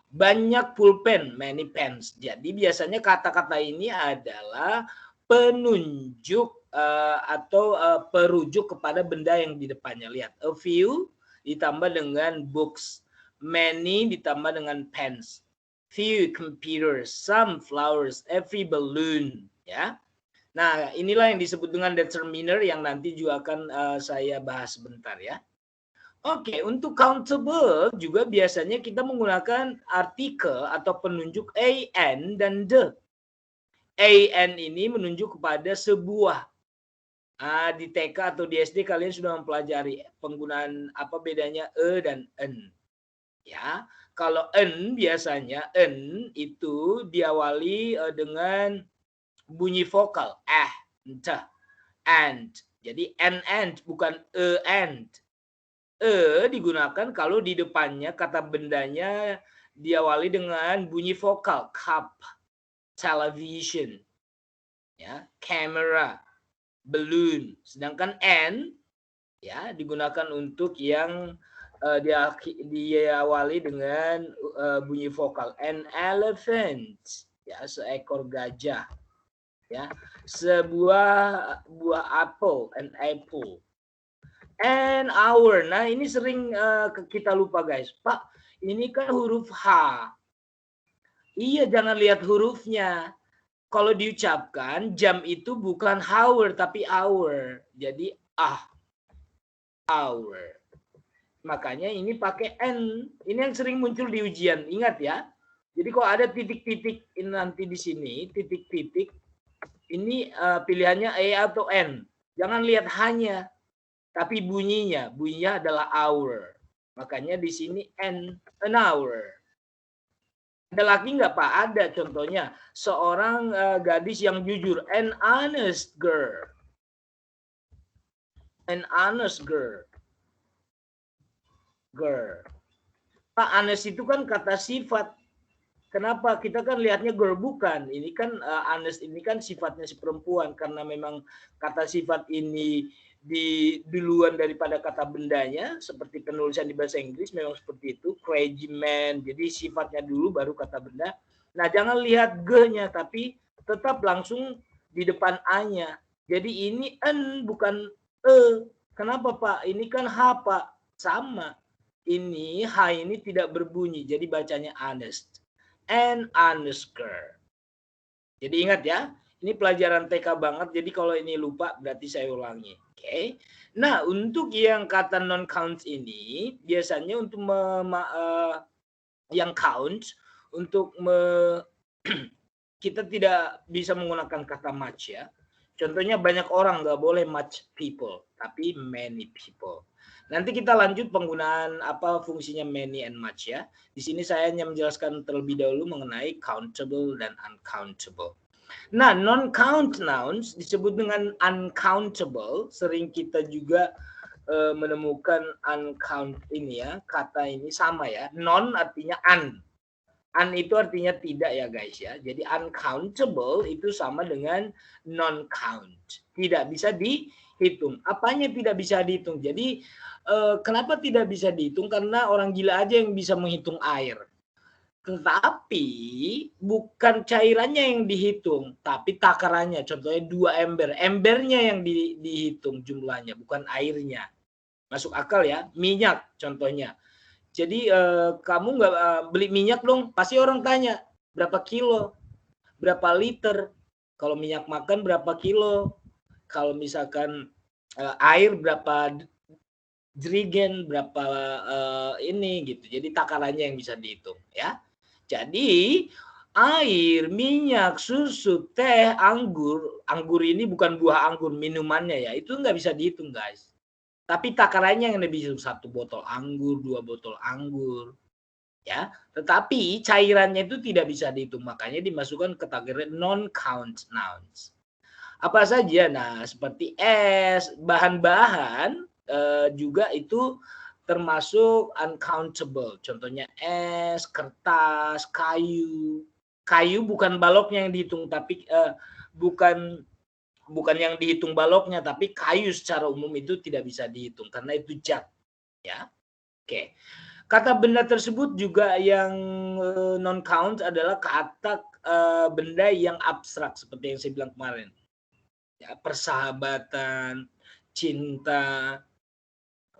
Banyak pulpen, many pens. Jadi biasanya kata-kata ini adalah penunjuk atau perujuk kepada benda yang di depannya. Lihat, a few ditambah dengan books, many ditambah dengan pens, few computers, some flowers, every balloon, ya. Nah, inilah yang disebut dengan determiner yang nanti juga akan saya bahas sebentar ya. Oke, untuk countable juga biasanya kita menggunakan artikel atau penunjuk an dan the. An ini menunjuk kepada sebuah. Di TK atau di SD kalian sudah mempelajari penggunaan apa bedanya dan en. Ya, kalau en biasanya en itu diawali dengan bunyi vokal entah, and. Jadi and bukan and. Digunakan kalau di depannya kata bendanya diawali dengan bunyi vokal, cup, television, ya, camera, balloon. Sedangkan n ya digunakan untuk yang diawali dengan bunyi vokal, an elephant, ya, seekor gajah, ya, sebuah buah apple, an apple. And hour. Nah, ini sering kita lupa, guys. Pak, ini kan huruf H. Iya, jangan lihat hurufnya. Kalau diucapkan, jam itu bukan hour, tapi hour. Jadi, hour. Makanya ini pakai N. Ini yang sering muncul di ujian. Ingat ya. Jadi kalau ada titik-titik ini nanti di sini, titik-titik, ini pilihannya E atau N. Jangan lihat hanya. Tapi bunyinya adalah hour. Makanya di sini an hour. Ada lagi nggak Pak? Ada contohnya. Seorang gadis yang jujur. An honest girl. An honest girl. Girl. Pak, honest itu kan kata sifat. Kenapa? Kita kan lihatnya girl, bukan. Ini kan honest ini kan sifatnya si perempuan. Karena memang kata sifat ini di duluan daripada kata bendanya, seperti penulisan di bahasa Inggris memang seperti itu, crazy man, jadi sifatnya dulu baru kata benda. Nah, jangan lihat g-nya, tapi tetap langsung di depan a-nya. Jadi ini n bukan e. Kenapa Pak? Ini kan h Pak. Sama. Ini h ini tidak berbunyi, jadi bacanya honest. An honest girl. Jadi ingat ya, ini pelajaran TK banget, jadi kalau ini lupa berarti saya ulangi. Oke. Nah, untuk yang kata non count ini biasanya untuk yang count untuk kita tidak bisa menggunakan kata much ya. Contohnya banyak orang nggak boleh much people, tapi many people. Nanti kita lanjut penggunaan apa fungsinya many and much ya. Di sini saya hanya menjelaskan terlebih dahulu mengenai countable dan uncountable. Nah, non-count nouns disebut dengan uncountable. Sering kita juga menemukan uncount ini ya. Kata ini sama ya. Non artinya un. Un itu artinya tidak ya guys ya. Jadi uncountable itu sama dengan non-count. Tidak bisa dihitung. Apanya tidak bisa dihitung? Jadi kenapa tidak bisa dihitung? Karena orang gila aja yang bisa menghitung air. Tetapi bukan cairannya yang dihitung, tapi takarannya. Contohnya 2 ember. Embernya yang dihitung jumlahnya, bukan airnya. Masuk akal ya? Minyak contohnya. Jadi kamu nggak beli minyak dong, pasti orang tanya berapa kilo, berapa liter. Kalau minyak makan berapa kilo. Kalau misalkan air berapa jerigen, berapa ini gitu. Jadi takarannya yang bisa dihitung ya. Jadi air, minyak, susu, teh, anggur ini bukan buah anggur minumannya ya, itu nggak bisa dihitung guys. Tapi takarannya yang lebih 1 botol anggur, 2 botol anggur, ya. Tetapi cairannya itu tidak bisa dihitung, makanya dimasukkan kategori non-count nouns. Apa saja? Nah, seperti es, bahan-bahan juga itu termasuk uncountable. Contohnya es, kertas, kayu. Kayu bukan baloknya yang dihitung, tapi bukan yang dihitung baloknya, tapi kayu secara umum itu tidak bisa dihitung karena itu zat. Ya, oke. Kata benda tersebut juga yang non count adalah kata benda yang abstrak seperti yang saya bilang kemarin. Ya, persahabatan, cinta,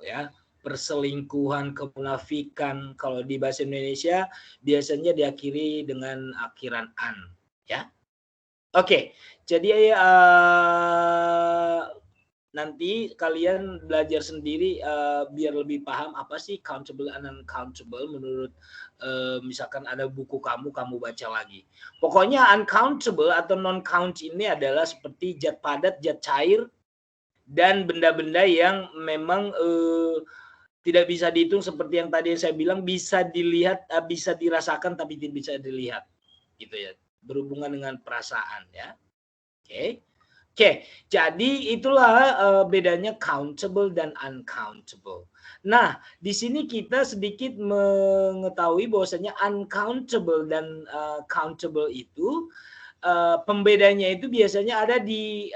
ya, perselingkuhan, kemunafikan. Kalau di bahasa Indonesia biasanya diakhiri dengan akhiran an, ya. Oke, jadi nanti kalian belajar sendiri biar lebih paham apa sih countable and uncountable menurut misalkan ada buku kamu baca lagi. Pokoknya uncountable atau non-count ini adalah seperti zat padat, zat cair, dan benda-benda yang memang tidak bisa dihitung seperti yang tadi saya bilang, bisa dilihat, bisa dirasakan tapi tidak bisa dilihat. Gitu ya. Berhubungan dengan perasaan ya. Oke, jadi itulah bedanya countable dan uncountable. Nah, di sini kita sedikit mengetahui bahwasanya uncountable dan countable itu pembedanya itu biasanya ada di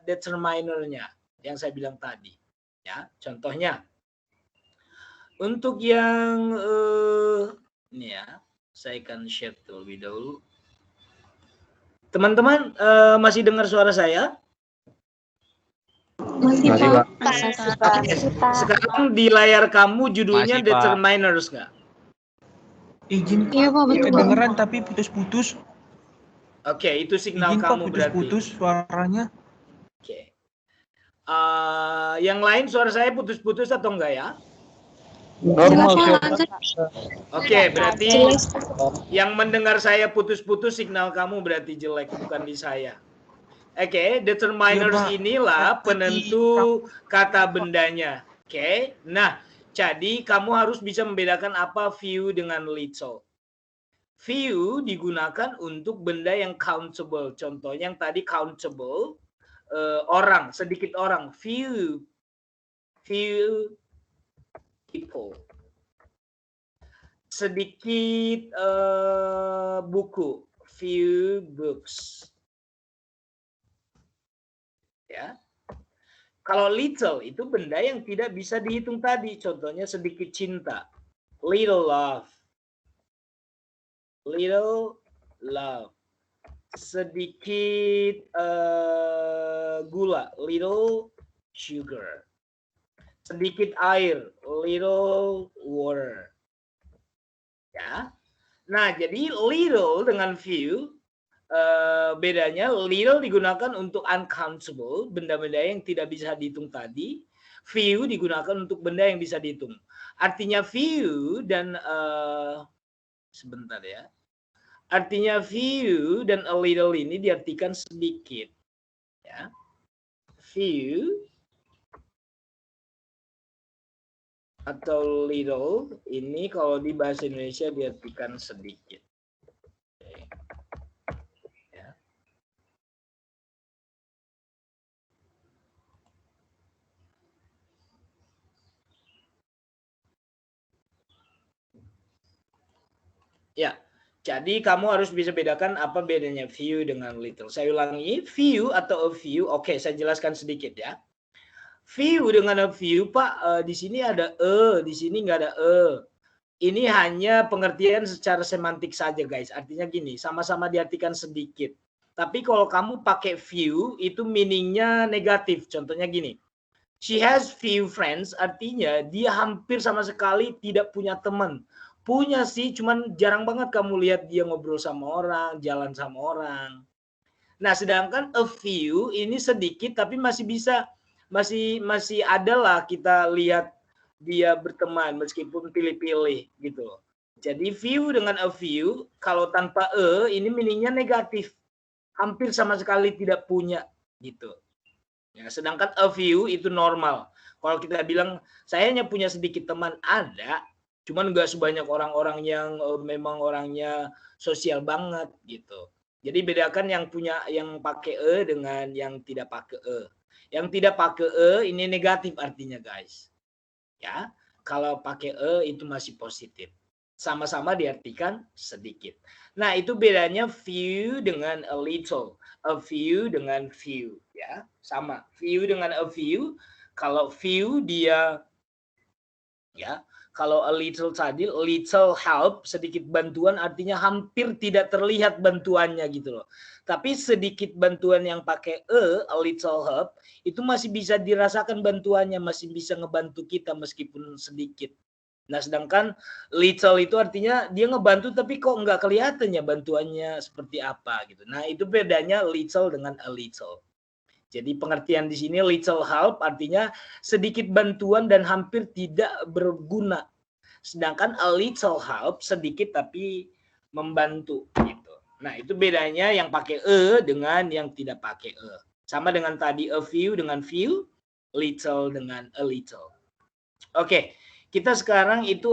determinernya yang saya bilang tadi. Ya, contohnya untuk yang ini ya, saya akan share terlebih dahulu. Teman-teman masih dengar suara saya? Masih, Pak. Sekarang di layar kamu judulnya Masih, Pak. determiners nggak? Izin, iya, Pak, betul. Kedengeran tapi putus-putus. Oke, itu signal Izin, kamu Pak, berarti. putus-putus suaranya. Oke. Yang lain suara saya putus-putus atau enggak ya? Normal, Oke, berarti yang mendengar saya putus-putus signal kamu berarti jelek, bukan di saya. Oke, determiners Ya, inilah penentu kata bendanya. Oke, nah jadi kamu harus bisa membedakan apa few dengan little. Few digunakan untuk benda yang countable. Contohnya yang tadi countable, orang, sedikit orang. Few people. Sedikit buku. Few books. Ya. Kalau little itu benda yang tidak bisa dihitung tadi. Contohnya sedikit cinta. Little love. Little love. Sedikit gula. Little sugar. Sedikit air. Little water. Ya. Nah, jadi little dengan few bedanya little digunakan untuk uncountable, benda-benda yang tidak bisa dihitung tadi. Few digunakan untuk benda yang bisa dihitung. Artinya few dan sebentar ya. Artinya few dan a little ini diartikan sedikit. Ya. Few atau little ini kalau di bahasa Indonesia diartikan sedikit. Ya, jadi kamu harus bisa bedakan apa bedanya few dengan little. Saya ulangi, few atau a few. Oke, saya jelaskan sedikit ya. Few dengan a few, Pak, di sini ada di sini nggak ada Ini hanya pengertian secara semantik saja, guys. Artinya gini, sama-sama diartikan sedikit. Tapi kalau kamu pakai few, itu meaningnya negatif. Contohnya gini, she has few friends, artinya dia hampir sama sekali tidak punya teman. Punya sih, cuman jarang banget kamu lihat dia ngobrol sama orang, jalan sama orang. Nah, sedangkan a few ini sedikit tapi masih bisa, masih ada lah kita lihat dia berteman meskipun pilih-pilih gitu. Jadi few dengan a few, kalau tanpa ini meaningnya negatif. Hampir sama sekali tidak punya gitu. Ya, sedangkan a few itu normal. Kalau kita bilang saya hanya punya sedikit teman, ada, cuman nggak sebanyak orang-orang yang memang orangnya sosial banget gitu. Jadi bedakan yang punya, yang pakai dengan yang tidak pakai Yang tidak pakai ini negatif artinya, guys. Ya, kalau pakai itu masih positif. Sama-sama diartikan sedikit. Nah, itu bedanya few dengan a little, a few dengan few, ya. Sama. Few dengan a few, kalau few dia ya, Kalau a little tadi, little help, sedikit bantuan artinya hampir tidak terlihat bantuannya gitu loh. Tapi sedikit bantuan yang pakai a little help, itu masih bisa dirasakan bantuannya, masih bisa ngebantu kita meskipun sedikit. Nah, sedangkan little itu artinya dia ngebantu tapi kok nggak kelihatan ya bantuannya seperti apa gitu. Nah, itu bedanya little dengan a little. Jadi pengertian di sini little help artinya sedikit bantuan dan hampir tidak berguna. Sedangkan a little help sedikit tapi membantu gitu. Nah, itu bedanya yang pakai dengan yang tidak pakai Sama dengan tadi a few dengan few, little dengan a little. Oke. Kita sekarang itu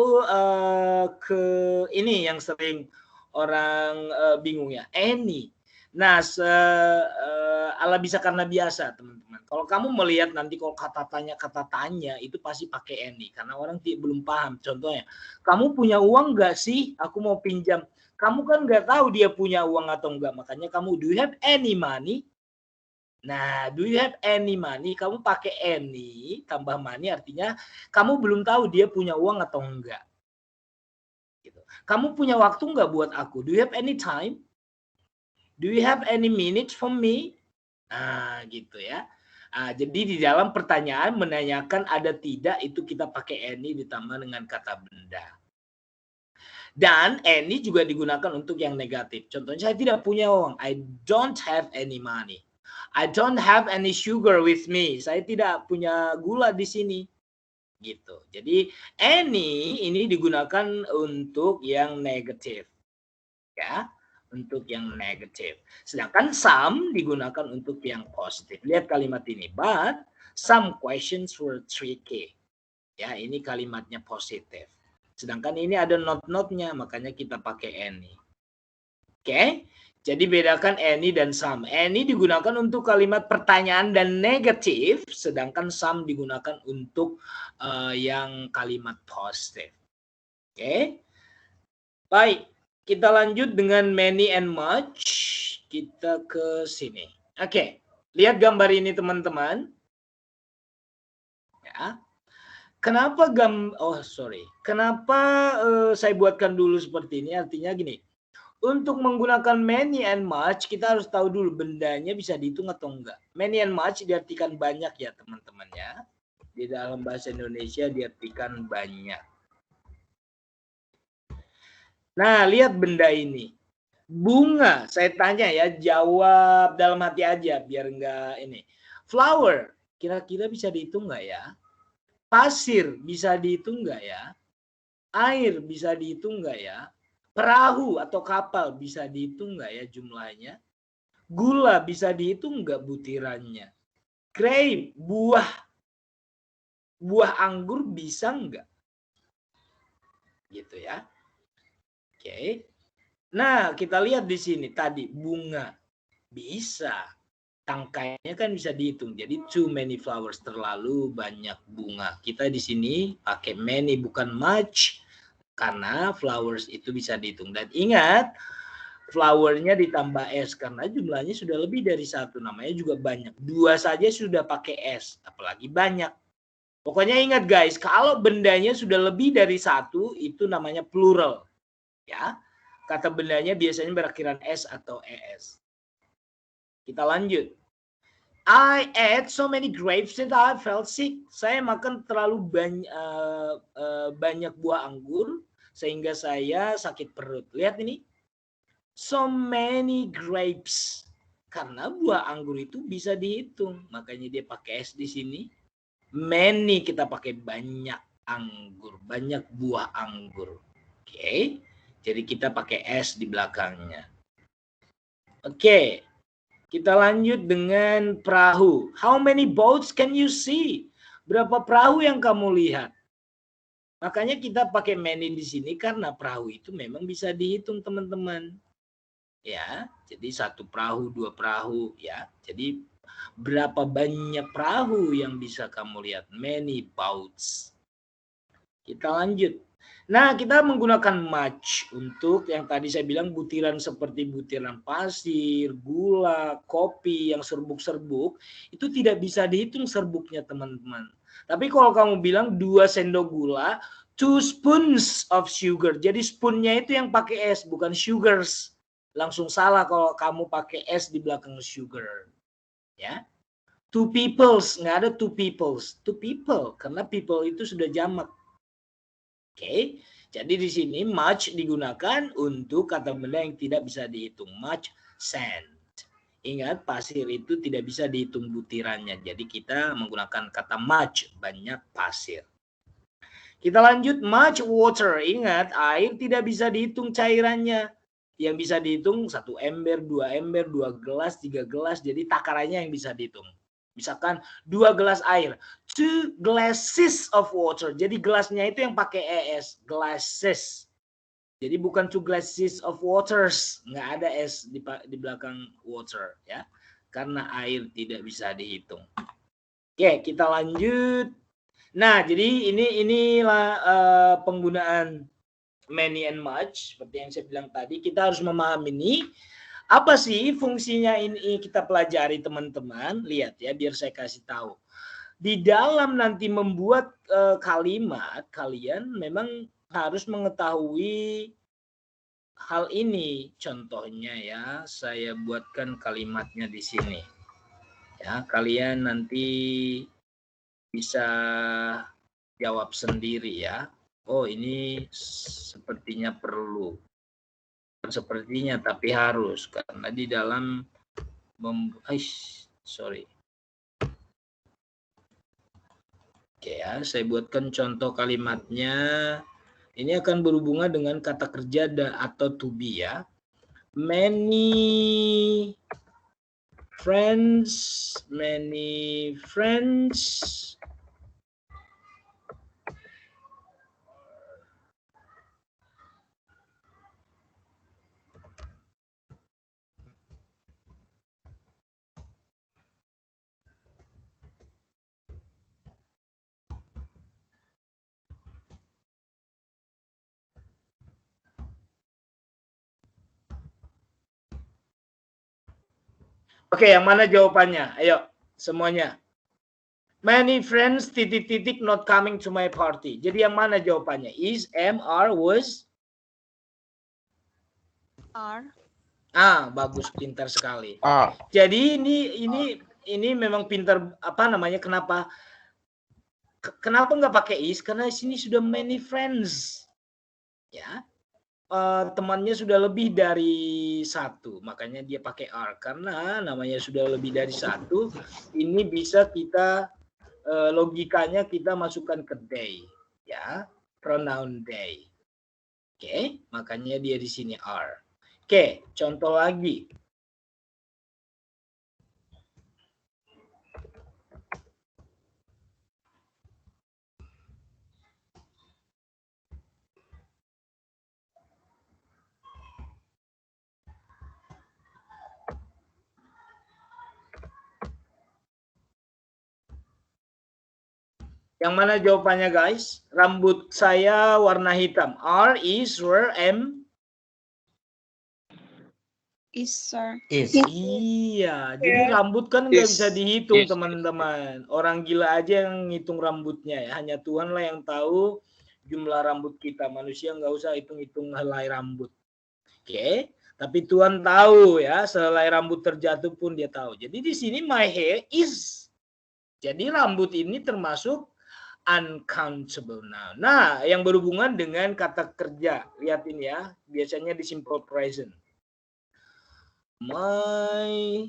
ke ini yang sering orang bingung ya, any. Nah, ala bisa karena biasa, teman-teman. Kalau kamu melihat nanti kalau kata tanya itu pasti pakai any karena orang belum paham. Contohnya, kamu punya uang nggak sih? Aku mau pinjam. Kamu kan nggak tahu dia punya uang atau enggak. Makanya kamu, do you have any money? Nah, do you have any money? Kamu pakai any tambah money artinya kamu belum tahu dia punya uang atau enggak. Gitu. Kamu punya waktu enggak buat aku? Do you have any time? Do you have any minutes for me? Nah, gitu ya. Nah, jadi di dalam pertanyaan menanyakan ada tidak itu kita pakai any ditambah dengan kata benda. Dan any juga digunakan untuk yang negatif. Contohnya saya tidak punya uang. I don't have any money. I don't have any sugar with me. Saya tidak punya gula di sini. Gitu. Jadi any ini digunakan untuk yang negatif. Ya, untuk yang negatif. Sedangkan some digunakan untuk yang positif. Lihat kalimat ini. But some questions were tricky. Ya, ini kalimatnya positif. Sedangkan ini ada not-notnya, makanya kita pakai any. Oke? Jadi bedakan any dan some. Any digunakan untuk kalimat pertanyaan dan negatif, sedangkan some digunakan untuk yang kalimat positif. Oke? Baik, kita lanjut dengan many and much. Kita ke sini. Oke, lihat gambar ini teman-teman. Ya. Kenapa Kenapa saya buatkan dulu seperti ini? Artinya gini. Untuk menggunakan many and much, kita harus tahu dulu bendanya bisa dihitung atau enggak. Many and much diartikan banyak ya teman-teman ya. Di dalam bahasa Indonesia diartikan banyak. Nah, lihat benda ini. Bunga, saya tanya ya, jawab dalam hati aja biar enggak ini. Flower, kira-kira bisa dihitung enggak ya? Pasir, bisa dihitung enggak ya? Air, bisa dihitung enggak ya? Perahu atau kapal bisa dihitung nggak ya jumlahnya? Gula bisa dihitung nggak butirannya? Grape, buah anggur bisa nggak? Gitu ya. Oke. Nah, kita lihat di sini tadi bunga bisa. Tangkainya kan bisa dihitung. Jadi too many flowers, terlalu banyak bunga. Kita di sini pakai many bukan much. Karena flowers itu bisa dihitung. Dan ingat, flowernya ditambah S. Karena jumlahnya sudah lebih dari satu. Namanya juga banyak. 2 saja sudah pakai S. Apalagi banyak. Pokoknya ingat guys, kalau bendanya sudah lebih dari 1, itu namanya plural. Ya, kata bendanya biasanya berakhiran S atau ES. Kita lanjut. I ate so many grapes that I felt sick. Saya makan terlalu banyak buah anggur sehingga saya sakit perut. Lihat ini. So many grapes. Karena buah anggur itu bisa dihitung. Makanya dia pakai S di sini. Many kita pakai banyak anggur. Banyak buah anggur. Oke. Jadi kita pakai S di belakangnya. Oke. Kita lanjut dengan perahu. How many boats can you see? Berapa perahu yang kamu lihat? Makanya kita pakai many di sini karena perahu itu memang bisa dihitung teman-teman. Ya, jadi 1 perahu, 2 perahu ya. Jadi berapa banyak perahu yang bisa kamu lihat? Many boats. Kita lanjut. Nah, kita menggunakan much untuk yang tadi saya bilang butiran seperti butiran pasir, gula, kopi yang serbuk-serbuk itu tidak bisa dihitung serbuknya teman-teman. Tapi kalau kamu bilang 2 sendok gula, 2 spoons of sugar. Jadi spoonnya itu yang pakai S, bukan sugars. Langsung salah kalau kamu pakai S di belakang sugar. Ya. 2 peoples, nggak ada 2 peoples. 2 people, karena people itu sudah jamak. Oke, jadi di sini much digunakan untuk kata benda yang tidak bisa dihitung. Much sand. Ingat, pasir itu tidak bisa dihitung butirannya. Jadi kita menggunakan kata much, banyak pasir. Kita lanjut, much water. Ingat, air tidak bisa dihitung cairannya. Yang bisa dihitung 1 ember, 2 ember, 2 gelas, 3 gelas. Jadi takarannya yang bisa dihitung. Misalkan 2 gelas air, 2 glasses of water. Jadi gelasnya itu yang pakai ES, glasses. Jadi bukan 2 glasses of waters, nggak ada S di belakang water ya, karena air tidak bisa dihitung. Oke, kita lanjut. Nah, jadi inilah penggunaan many and much seperti yang saya bilang tadi. Kita harus memahami ini. Apa sih fungsinya ini kita pelajari teman-teman? Lihat ya, biar saya kasih tahu. Di dalam nanti membuat kalimat, kalian memang harus mengetahui hal ini. Contohnya ya, saya buatkan kalimatnya di sini. Ya, kalian nanti bisa jawab sendiri ya. Oh, ini sepertinya perlu. Sepertinya tapi harus, karena di dalam sorry. Oke ya, saya buatkan contoh kalimatnya. Ini akan berhubungan dengan kata kerja atau to be ya. Many friends. Oke, yang mana jawabannya? Ayo, semuanya. Many friends ... not coming to my party. Jadi yang mana jawabannya? Is, am, are, was? Are. Bagus, pintar sekali. A. Jadi ini memang pintar, apa namanya? Kenapa nggak pakai is? Karena di sini sudah many friends. Ya. Temannya sudah lebih dari 1, makanya dia pakai are, karena namanya sudah lebih dari 1. Ini bisa kita logikanya kita masukkan ke they ya, pronoun they. Oke, makanya dia di sini are. Oke, contoh lagi. Yang mana jawabannya guys? Rambut saya warna hitam. Are, is, were, am? Is, sir. Is. Iya, jadi rambut kan nggak bisa dihitung teman-teman. Orang gila aja yang ngitung rambutnya ya. Hanya Tuhan lah yang tahu jumlah rambut kita. Manusia nggak usah hitung-hitung helai rambut. Oke, tapi Tuhan tahu ya, sehelai rambut terjatuh pun dia tahu. Jadi di sini my hair is. Jadi rambut ini termasuk uncountable noun. Nah, yang berhubungan dengan kata kerja. Lihat ini ya, biasanya di simple present. My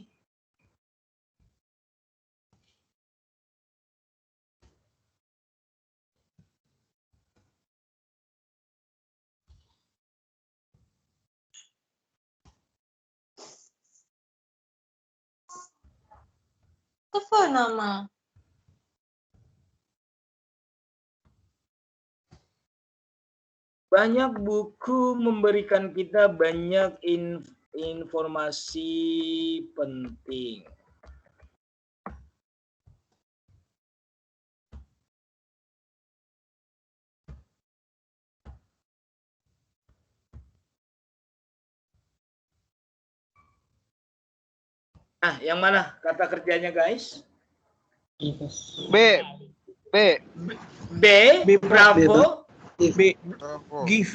Apa nama? banyak buku memberikan kita banyak informasi penting. Nah, yang mana kata kerjanya guys? B. B, bravo. B. Give.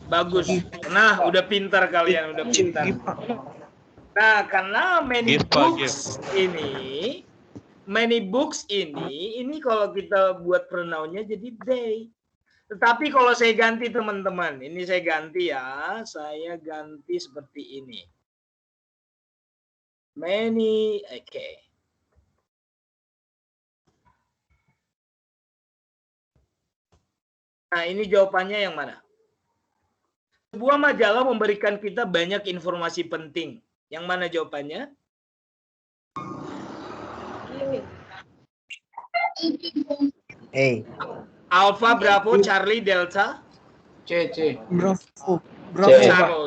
Bagus. Nah, udah pintar kalian, udah pintar. Give, Pak. Nah, karena many Give, Pak, books ini kalau kita buat pronounnya jadi they. Tetapi kalau saya ganti teman-teman, ini saya ganti ya, saya ganti seperti ini. Many, oke. Nah, ini jawabannya yang mana? Sebuah majalah memberikan kita banyak informasi penting. Yang mana jawabannya? Alpha, Bravo, Charlie, Delta. Bravo.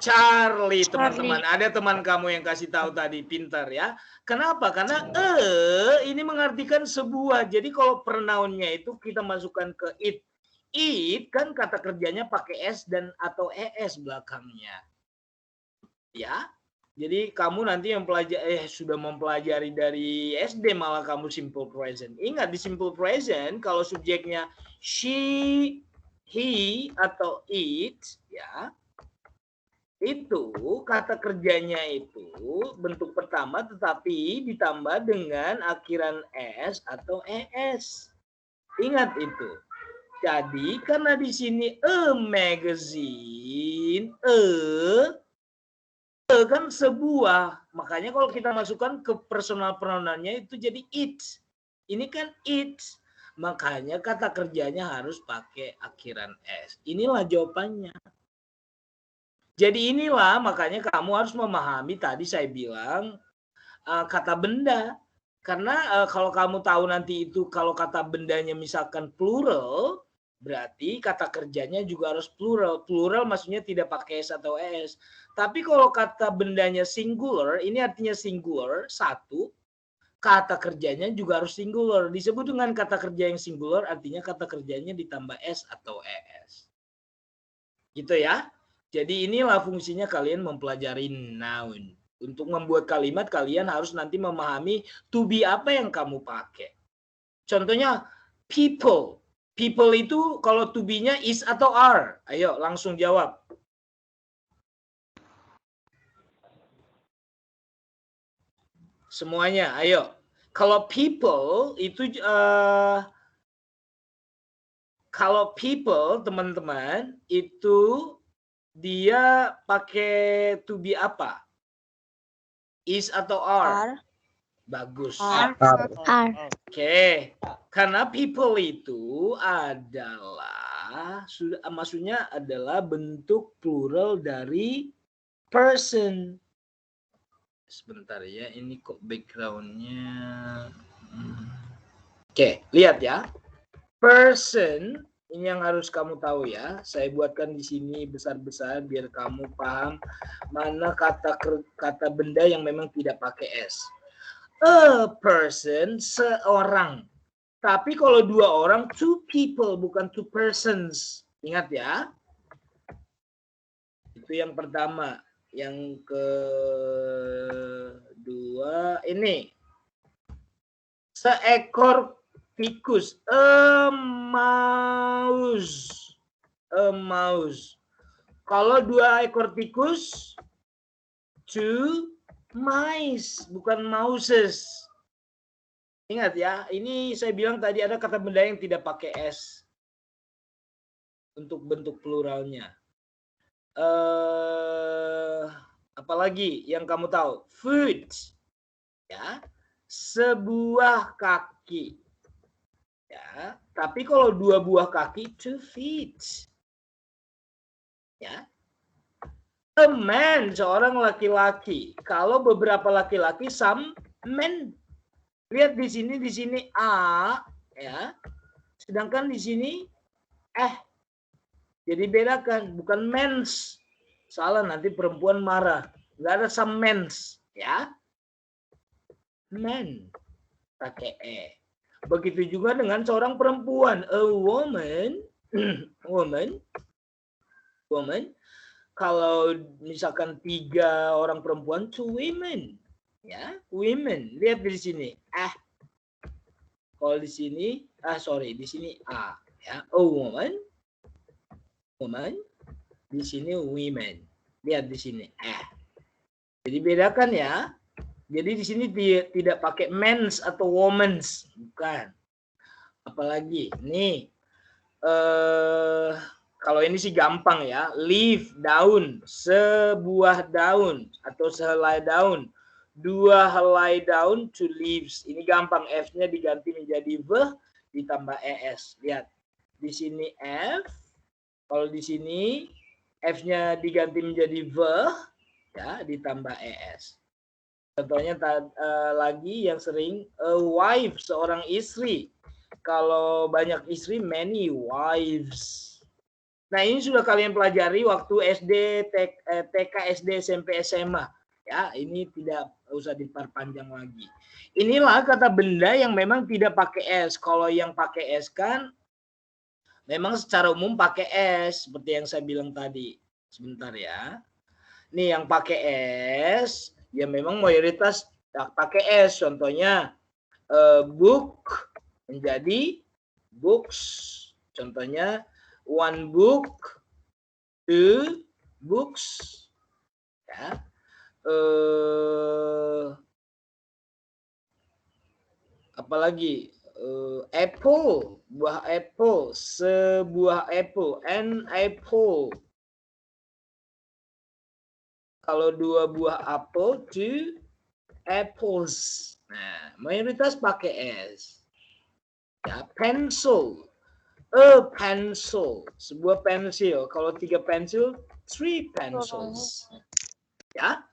Charlie, teman-teman. Ada teman kamu yang kasih tahu tadi, pintar ya. Kenapa? Karena ini mengartikan sebuah. Jadi kalau pronounnya itu kita masukkan ke it. It kan kata kerjanya pakai s dan atau es belakangnya. Ya. Jadi kamu nanti yang sudah mempelajari dari SD malah kamu simple present. Ingat di simple present kalau subjeknya she, he atau it ya. Itu kata kerjanya itu bentuk pertama tetapi ditambah dengan akhiran s atau es. Ingat itu. Jadi karena di sini a magazine, kan sebuah, makanya kalau kita masukkan ke personal pronounnya itu jadi it. Ini kan it, makanya kata kerjanya harus pakai akhiran s. Inilah jawabannya. Jadi inilah makanya kamu harus memahami tadi saya bilang kata benda. Karena kalau kamu tahu nanti itu kalau kata bendanya misalkan plural, berarti kata kerjanya juga harus plural. Plural maksudnya tidak pakai s atau es. Tapi kalau kata bendanya singular, ini artinya singular, satu. Kata kerjanya juga harus singular. Disebut dengan kata kerja yang singular, artinya kata kerjanya ditambah s atau es. Gitu ya. Jadi inilah fungsinya kalian mempelajari noun. Untuk membuat kalimat, kalian harus nanti memahami to be apa yang kamu pakai. Contohnya, people. People itu kalau to be-nya is atau are? Ayo langsung jawab. Semuanya, ayo. Kalau people itu teman-teman itu dia pakai to be apa? Is atau are? Bagus. Are. Oke. Karena people itu adalah maksudnya adalah bentuk plural dari person. Sebentar ya, ini kok backgroundnya. Oke, lihat ya. Person, ini yang harus kamu tahu ya. Saya buatkan di sini besar-besar biar kamu paham mana kata benda yang memang tidak pakai s. A person, seorang. Tapi kalau dua orang, two people, bukan two persons. Ingat ya. Itu yang pertama. Yang kedua ini seekor tikus, a mouse. Kalau dua ekor tikus, two mice, bukan mouses. Ingat ya, ini saya bilang tadi ada kata benda yang tidak pakai s untuk bentuk pluralnya. Apalagi yang kamu tahu? Foot. Ya. Sebuah kaki. Ya, tapi kalau dua buah kaki, 2 feet. Ya. A man, seorang laki-laki. Kalau beberapa laki-laki, some men. Lihat di sini a, ya. Sedangkan di sini Jadi bedakan, bukan mens. Salah, nanti perempuan marah. Nggak ada some mens, ya. Men, pakai e. Begitu juga dengan seorang perempuan. A woman, woman. Kalau misalkan 3 orang perempuan, 2 women. Ya, women. Lihat di sini. Kalau di sini, di sini a. Ya, a woman, woman. Di sini women. Lihat di sini. Jadi bedakan ya. Jadi di sini tidak pakai men's atau women's, bukan. Apalagi nih. Kalau ini sih gampang ya. Leaf, daun, sebuah daun atau sehelai daun. 2 helai daun, 2 leaves. Ini gampang, F-nya diganti menjadi V ditambah ES. Lihat. Di sini F. Kalau di sini F-nya diganti menjadi V ya, ditambah ES. Contohnya lagi yang sering a wife, seorang istri. Kalau banyak istri, many wives. Nah, ini sudah kalian pelajari waktu SD, TK, SD, SMP, SMA. Ya, ini tidak usah diperpanjang lagi. Inilah kata benda yang memang tidak pakai S. Kalau yang pakai S kan memang secara umum pakai S, seperti yang saya bilang tadi. Sebentar ya. Nih yang pakai S, ya memang mayoritas pakai S. Contohnya book menjadi books. Contohnya one book, 2 books. Ya. Apalagi apple, buah apple, sebuah apple, an apple. Kalau 2 buah apel, 2 apples. Nah, mayoritas pakai S. Ya, pencil, a pencil, sebuah pensil. Kalau 3 pensil, 3 pencils. Ya.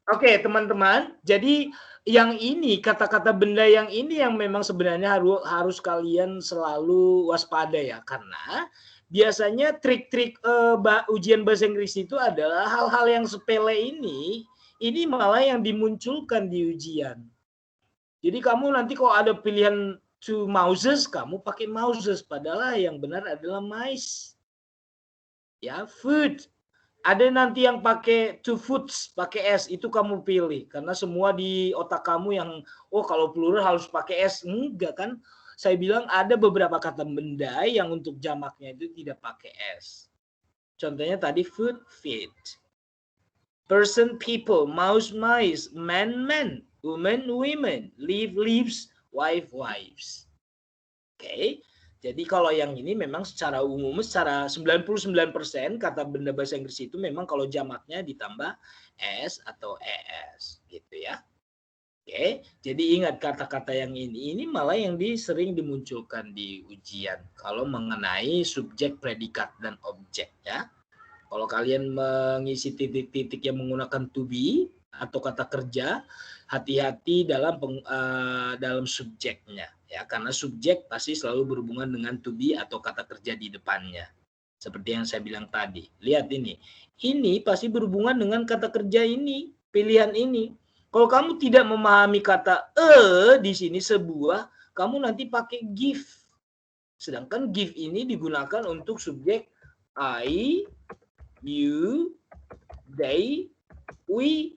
Oke, teman-teman. Jadi yang ini, kata-kata benda yang ini yang memang sebenarnya harus kalian selalu waspada ya. Karena biasanya trik-trik ujian bahasa Inggris itu adalah hal-hal yang sepele ini malah yang dimunculkan di ujian. Jadi kamu nanti kalau ada pilihan 2 mouses, kamu pakai mouses. Padahal yang benar adalah mice. Ya, food. Ada nanti yang pakai 2 foods, pakai S, itu kamu pilih. Karena semua di otak kamu yang, oh kalau plural harus pakai S. Enggak kan? Saya bilang ada beberapa kata benda yang untuk jamaknya itu tidak pakai S. Contohnya tadi food, feed. Person, people, mouse, mice, man, men, woman, women, leaf, leaves, wife, wives. Oke. Jadi kalau yang ini memang secara umum, secara 99% kata benda bahasa Inggris itu memang kalau jamaknya ditambah S atau ES gitu ya. Oke, jadi ingat kata-kata yang ini malah yang sering dimunculkan di ujian kalau mengenai subjek, predikat, dan objek ya. Kalau kalian mengisi titik-titik yang menggunakan to be atau kata kerja, hati-hati dalam subjeknya ya, karena subjek pasti selalu berhubungan dengan to be atau kata kerja di depannya. Seperti yang saya bilang tadi. Lihat ini pasti berhubungan dengan kata kerja ini, pilihan ini. Kalau kamu tidak memahami kata di sini sebuah, kamu nanti pakai give. Sedangkan give ini digunakan untuk subjek I, you, they, we.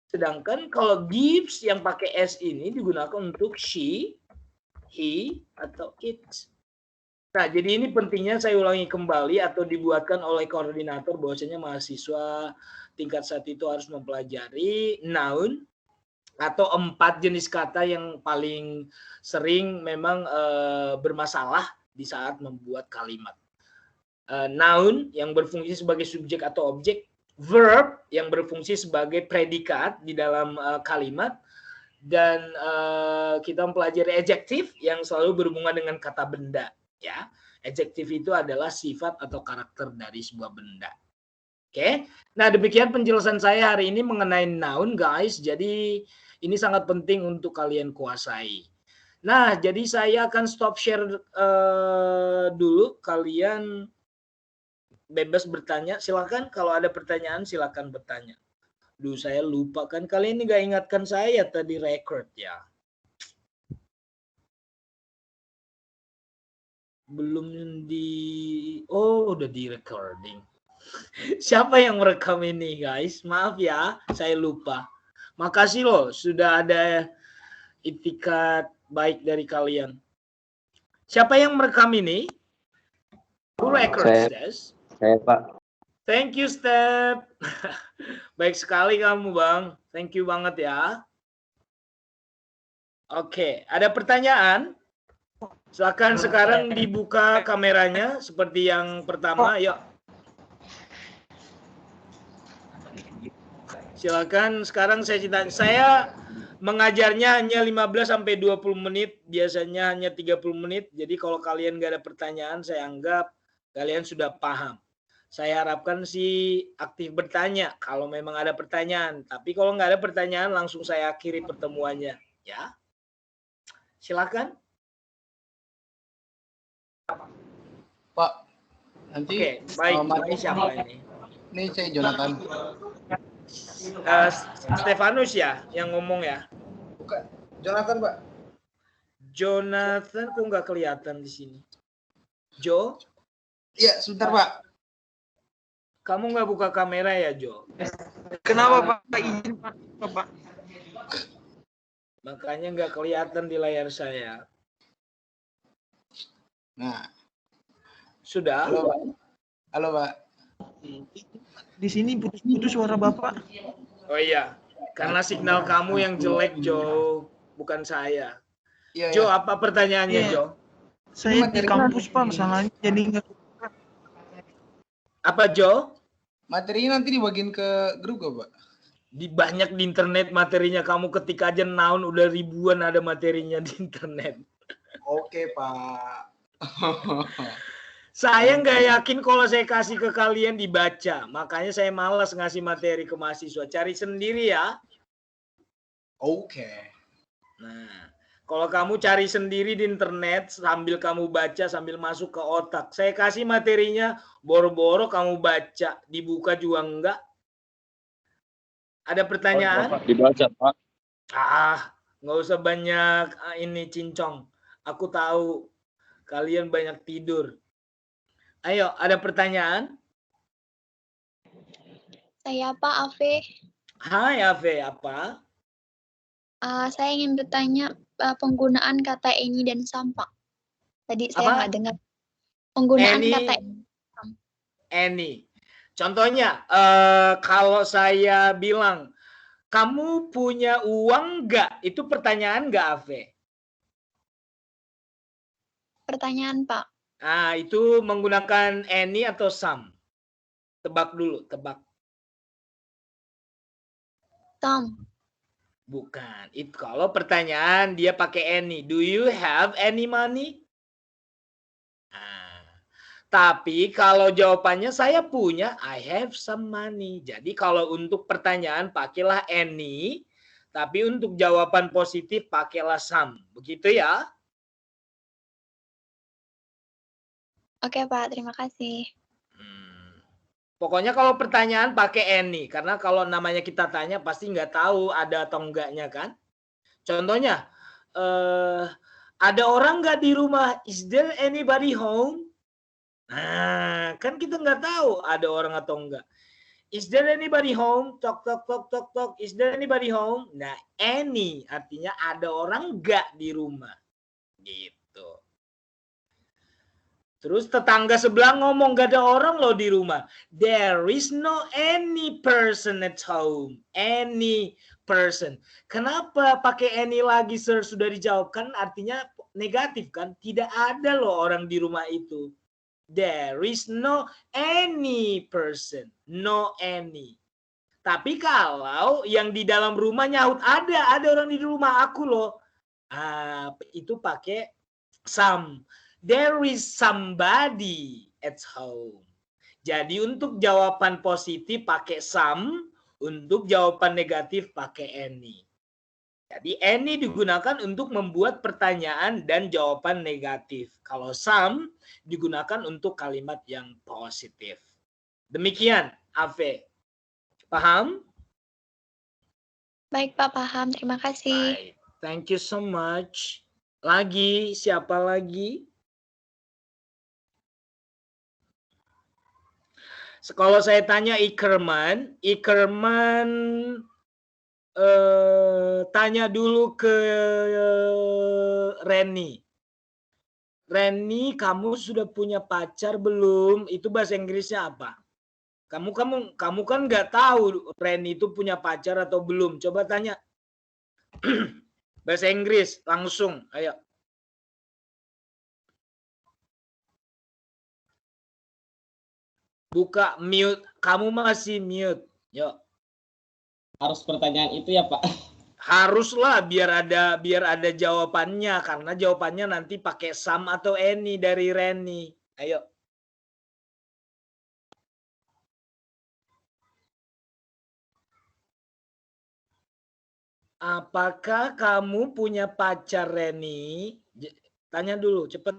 Sedangkan kalau gives yang pakai S ini digunakan untuk she, he, atau it. Nah, jadi ini pentingnya saya ulangi kembali atau dibuatkan oleh koordinator bahwasanya mahasiswa tingkat 1 itu harus mempelajari noun atau 4 jenis kata yang paling sering memang bermasalah di saat membuat kalimat. Noun yang berfungsi sebagai subjek atau objek, verb yang berfungsi sebagai predikat di dalam kalimat, dan kita mempelajari adjektif yang selalu berhubungan dengan kata benda ya. Adjektif itu adalah sifat atau karakter dari sebuah benda. Oke. Nah, demikian penjelasan saya hari ini mengenai noun guys. Jadi ini sangat penting untuk kalian kuasai. Nah, jadi saya akan stop share dulu, kalian bebas bertanya, silakan. Kalau ada pertanyaan silakan bertanya. Duh, saya lupa kan, kalian ini gak ingatkan saya tadi record ya. Belum udah di recording. Siapa yang merekam ini guys? Maaf ya, saya lupa. Makasih loh, sudah ada itikat baik dari kalian. Siapa yang merekam ini? Who records this? Saya Pak. Thank you, Step. Baik sekali kamu, Bang. Thank you banget ya. Oke, ada pertanyaan? Silakan sekarang dibuka kameranya seperti yang pertama. Yuk. Silakan sekarang saya mengajarnya hanya 15 sampai 20 menit, biasanya hanya 30 menit. Jadi kalau kalian nggak ada pertanyaan, saya anggap kalian sudah paham. Saya harapkan sih aktif bertanya kalau memang ada pertanyaan. Tapi kalau nggak ada pertanyaan, langsung saya akhiri pertemuannya. Ya, silakan. Pak, nanti. Oke, baik. Ini siapa ini? Ini saya Jonathan. Stefanus ya yang ngomong ya? Bukan, Jonathan Pak. Jonathan kok nggak kelihatan di sini? Jo? Iya, sebentar Pak. Kamu nggak buka kamera ya, Jo? Kenapa Pak? Izin Pak. Makanya nggak kelihatan di layar saya. Nah. Sudah? Halo Pak. Halo Pak. Di sini putus-putus suara Bapak. Oh iya, karena signal kamu yang jelek, Jo, bukan saya. Iya, Jo, iya. apa pertanyaannya, Iya. Jo? Saya di kampus Pak, masalahnya jadi nggak. Apa, Jo? Materinya nanti dibagiin ke grup gak Pak? Banyak di internet materinya. Kamu ketik aja Naun udah ribuan ada materinya di internet. Oke Pak. Saya nggak yakin kalau saya kasih ke kalian dibaca. Makanya saya malas ngasih materi ke mahasiswa. Cari sendiri ya. Oke. Nah, kalau kamu cari sendiri di internet sambil kamu baca, sambil masuk ke otak. Saya kasih materinya, boro-boro kamu baca. Dibuka juga enggak. Ada pertanyaan? Dibaca Pak. Nggak usah banyak ini cincong. Aku tahu kalian banyak tidur. Ayo, ada pertanyaan? Saya Pak Ave. Hai Ave, apa? Saya ingin bertanya penggunaan kata any dan some, Pak. Tadi saya nggak dengar. Penggunaan Any, kata any. Contohnya, kalau saya bilang, kamu punya uang nggak? Itu pertanyaan nggak, Ave? Pertanyaan, Pak. Itu menggunakan any atau some? Tebak dulu, tebak. Some. Bukan. Itu kalau pertanyaan dia pakai any. Do you have any money? Tapi kalau jawabannya saya punya, I have some money. Jadi kalau untuk pertanyaan pakailah any, tapi untuk jawaban positif pakailah some. Begitu ya? Oke Pak, terima kasih. Pokoknya kalau pertanyaan pakai any, karena kalau namanya kita tanya pasti nggak tahu ada atau enggaknya kan. Contohnya, ada orang nggak di rumah? Is there anybody home? Nah, kan kita nggak tahu ada orang atau enggak. Is there anybody home? Tok, tok, tok, tok, tok. Is there anybody home? Nah, any artinya ada orang nggak di rumah. Gitu. Terus tetangga sebelah ngomong nggak ada orang loh di rumah. There is no any person at home. Any person. Kenapa pakai any lagi, sir? Sudah dijawab kan artinya negatif kan? Tidak ada loh orang di rumah itu. There is no any person. No any. Tapi kalau yang di dalam rumah nyaut ada orang di rumah aku loh. Itu pakai some. There is somebody at home. Jadi untuk jawaban positif pakai some, untuk jawaban negatif pakai any. Jadi any digunakan untuk membuat pertanyaan dan jawaban negatif. Kalau some digunakan untuk kalimat yang positif. Demikian, Ave. Paham? Baik Pak, paham. Terima kasih. Baik. Thank you so much. Lagi, siapa lagi? Kalau saya tanya Ikerman tanya dulu ke Reni. Reni, kamu sudah punya pacar belum? Itu bahasa Inggrisnya apa? Kamu kan nggak tahu Reni itu punya pacar atau belum. Coba tanya. Bahasa Inggris langsung. Ayo. Buka mute. Kamu masih mute. Yuk. Harus pertanyaan itu ya, Pak? Haruslah biar ada jawabannya, karena jawabannya nanti pakai some atau any dari Reni. Ayo. Apakah kamu punya pacar, Reni? Tanya dulu, cepet.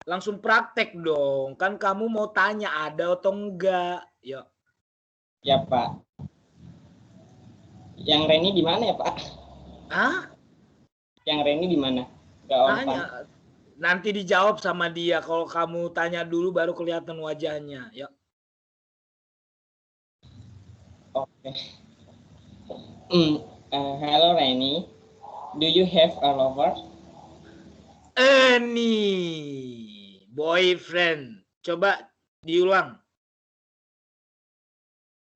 Langsung praktek dong. Kan kamu mau tanya ada atau enggak. Yuk. Ya, Pak. Yang Reni di mana ya, Pak? Hah? Yang Reni di mana? Gak Tanya. Nanti dijawab sama dia. Kalau kamu tanya dulu baru kelihatan wajahnya. Yuk. Oke. Hello Reni. Do you have a lover? Any boyfriend. Coba diulang.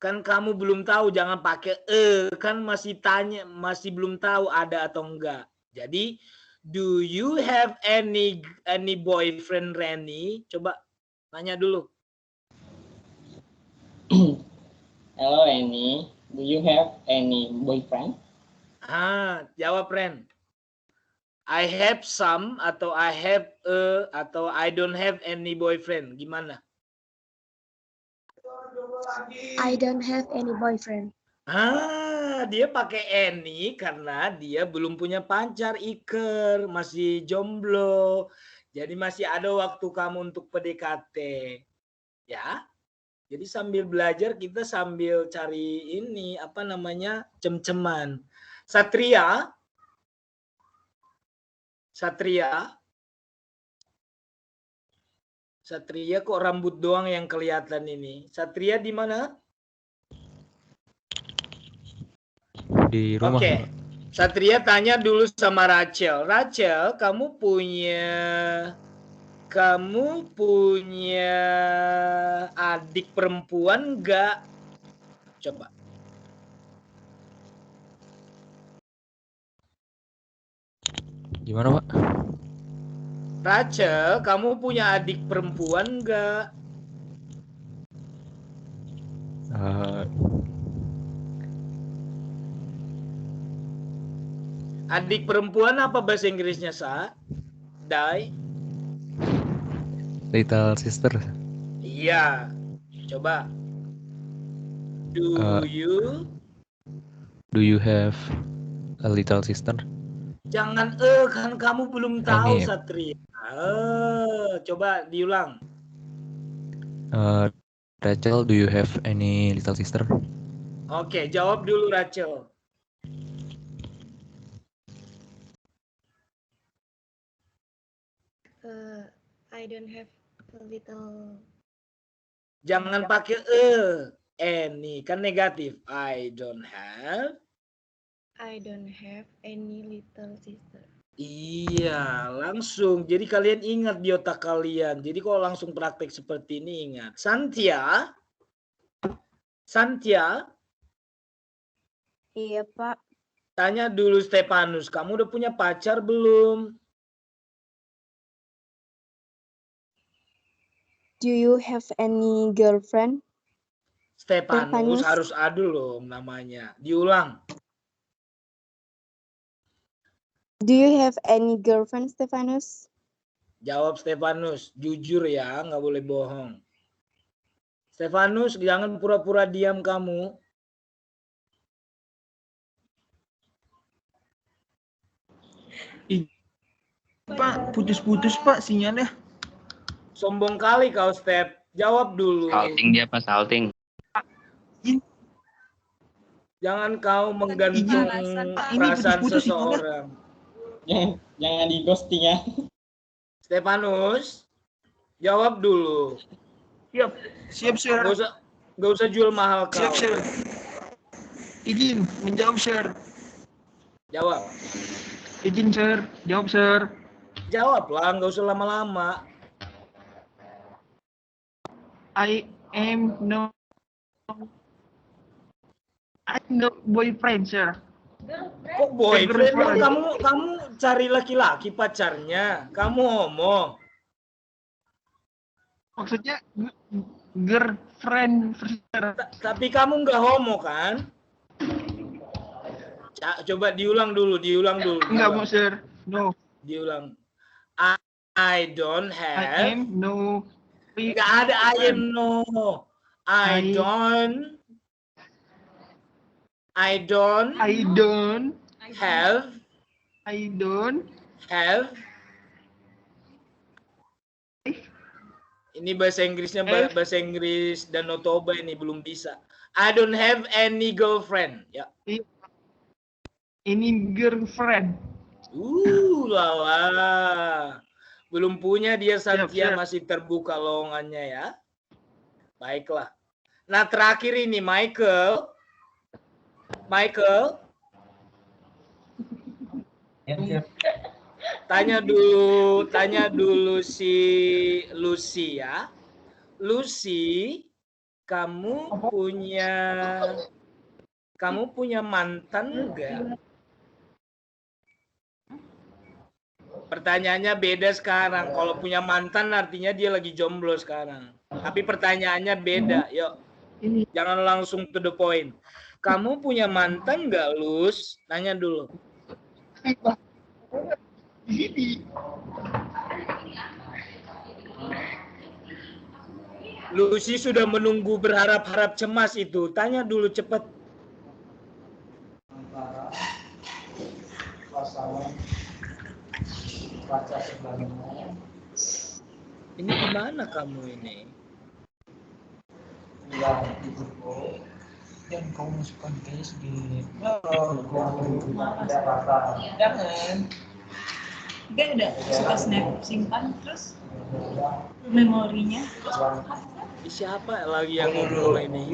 Kan kamu belum tahu, jangan pakai kan masih tanya, masih belum tahu ada atau enggak. Jadi do you have any boyfriend, Reni? Coba tanya dulu. Hello Reni. Do you have any boyfriend? Jawab Ren. I have some atau I have atau I don't have any boyfriend. Gimana? I don't have any boyfriend. Dia pakai any karena dia belum punya pacar, Iker, masih jomblo. Jadi masih ada waktu kamu untuk PDKT. Ya. Jadi sambil belajar kita sambil cari ini apa namanya? Cem-ceman. Satria. Satria kok rambut doang yang kelihatan ini. Satria di mana? Di rumah. Oke. Satria tanya dulu sama Rachel. Rachel, kamu punya adik perempuan enggak? Coba. Gimana, Pak? Rachel, kamu punya adik perempuan enggak? Adik perempuan apa bahasa Inggrisnya, Sa? Dai? Little sister. Iya. Coba. Do you have a little sister? Jangan kan kamu belum tahu, Ini. Satria. Coba diulang. Rachel, do you have any little sister? Oke, jawab dulu Rachel. I don't have a little. Jangan pakai any, kan negatif. I don't have any little sister. Iya, langsung. Jadi kalian ingat di otak kalian. Jadi kalau langsung praktek seperti ini ingat. Santia. Iya, Pak. Tanya dulu Stefanus, kamu udah punya pacar belum? Do you have any girlfriend? Stefanus harus ada loh namanya. Diulang. Do you have any girlfriend, Stefanus? Jawab Stefanus, jujur ya, nggak boleh bohong. Stefanus, jangan pura-pura diam kamu. Pak, putus-putus Pak sinyalnya. Sombong kali kau, Step. Jawab dulu. Salting dia, Pak, salting. Jangan kau menggantung perasaan seseorang. Jangan di ghosting ya. Stefanus, jawab dulu. Siap, Sir. Gak usah jual mahal kau. Siap, Sir. Izin menjawab, Sir. Jawab. Izin, Sir. Jawab, Sir. Jawablah, nggak usah lama-lama. I am no boyfriend, sir. Kok boyfriend? girlfriend. Kamu cari laki-laki pacarnya. Kamu homo. Maksudnya girlfriend, sir. Tapi kamu nggak homo kan? Coba diulang dulu. Enggak mau, sir. No. Diulang. I don't I have. am no. Nggak ada I am no. I don't have. Ini bahasa Inggrisnya bahasa Inggris dan Notoba ini belum bisa. I don't have any girlfriend. Ya. Ini girlfriend. Lala. Belum punya dia Santia, Siap. masih terbuka lowongannya ya. Baiklah. Nah, terakhir ini Michael. Tanya dulu si Lucy ya. Lucy, kamu punya mantan enggak? Pertanyaannya beda sekarang. Kalau punya mantan artinya dia lagi jomblo sekarang. Tapi pertanyaannya beda. Yuk, jangan langsung to the point. Kamu punya mantan nggak, Lus? Tanya dulu. Lucy sudah menunggu berharap-harap cemas itu. Tanya dulu cepat. Ini gimana kamu ini? Yang kau masukkan ke SD. Jangan. Dia udah suka snap simpan terus memorinya. Siapa lagi yang ngobrol ini?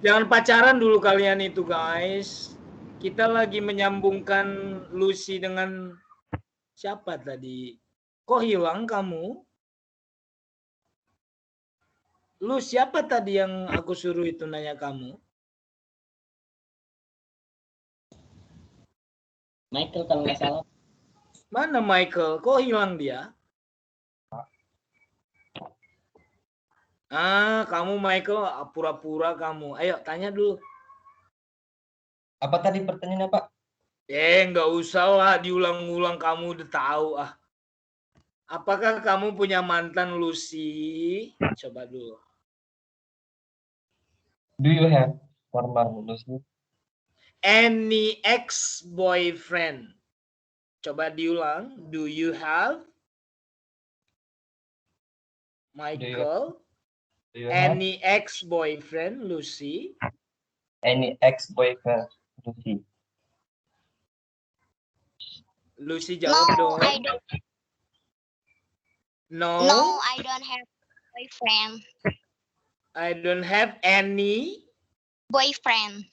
Jangan pacaran dulu kalian itu guys. Kita lagi menyambungkan Lucy dengan siapa tadi? Kok hilang kamu? Lu siapa tadi yang aku suruh itu nanya kamu? Michael kalau nggak salah. Mana Michael? Kok hilang dia? Kamu Michael, pura-pura kamu. Ayo tanya dulu. Apa tadi pertanyaannya, Pak? Nggak usah lah diulang-ulang, kamu udah tahu ah. Apakah kamu punya mantan Lucy? Coba dulu. Do you have former Lucy? Any ex-boyfriend? Coba diulang. Do you have? Michael? Do you have Any ex-boyfriend, Lucy? any ex-boyfriend Lucy? Lucy jawab dong. I don't. No, I don't have boyfriend. I don't have any Boyfriend.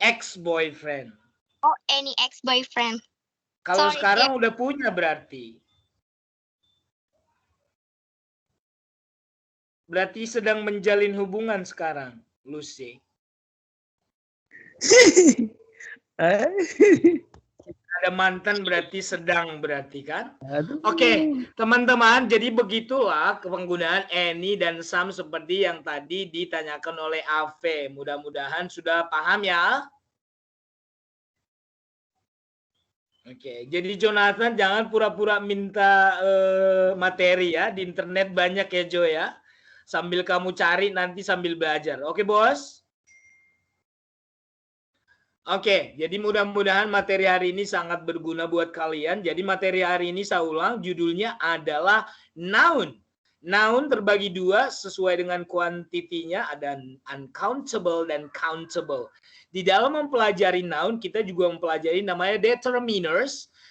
ex-boyfriend. Oh, any ex-boyfriend. Kalau Sorry, sekarang udah punya berarti. Berarti sedang menjalin hubungan sekarang, Lucy. Ada mantan berarti sedang berarti kan? Oke, teman-teman, jadi begitulah penggunaan any dan some seperti yang tadi ditanyakan oleh Ave. Mudah-mudahan sudah paham ya. Oke, jadi Jonathan jangan pura-pura minta materi ya. Di internet banyak ya Jo ya. Sambil kamu cari nanti sambil belajar. Oke bos? Oke, jadi mudah-mudahan materi hari ini sangat berguna buat kalian. Jadi materi hari ini saya ulang, judulnya adalah noun. Noun terbagi dua sesuai dengan kuantitinya, ada uncountable dan countable. Di dalam mempelajari noun, kita juga mempelajari namanya determiners.